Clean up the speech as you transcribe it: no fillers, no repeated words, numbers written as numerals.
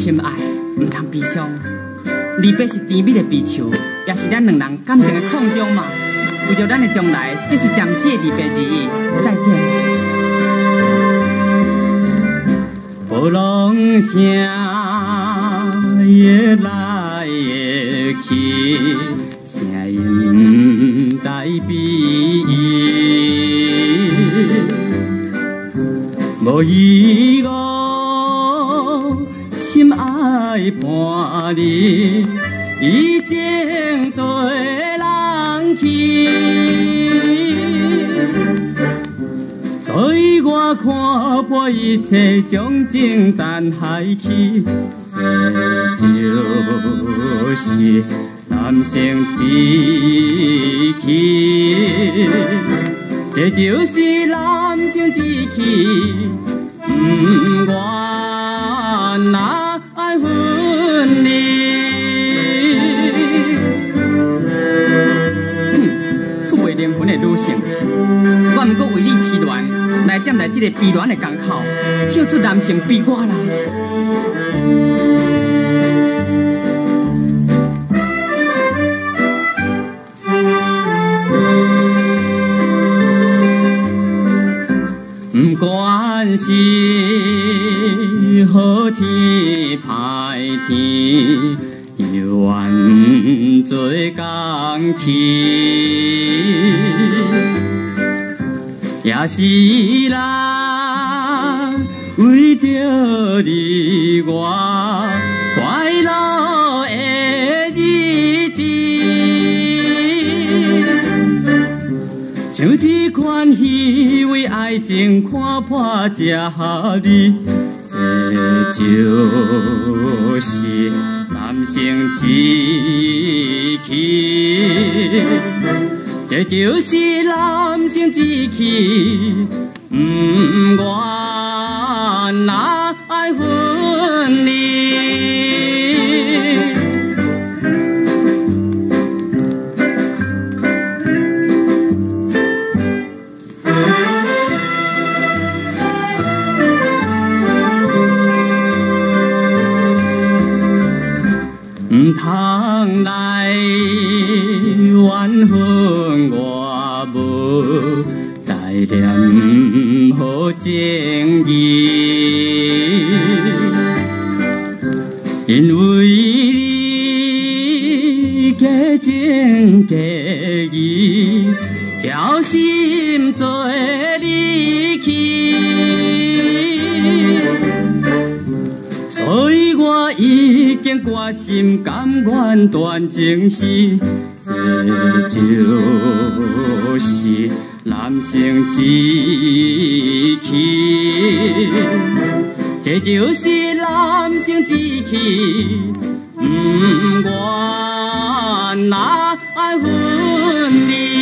心爱毋通悲伤，离别是甜蜜的悲愁，也是咱两人感情的空中嘛。为着咱的将来，这是暂时的离别之意。再见。波浪声越来越去，声音带悲意，无依我。 心爱伴你，已经对人去，所以我看破一切，将情淡海去。这就是男生志气，这就是男生志气，不愿那。 爱分离，厝袂灵魂的女性，我毋过为你痴恋，来点来这个悲恋的港口，唱出男性悲歌啦。不管是好天。 歹天又愿做工去，也是啦，为着你我快乐的日子，像这款虚伪爱情看破这你。 这就是男性志气，这就是男性志气，不愿那爱分离。 唔通来怨恨我无带念好情义，因为你假情假意，巧心做离去。 所以我已经决心，甘愿断情丝，这就是男性志气，这就是男性志气，不愿那爱分离。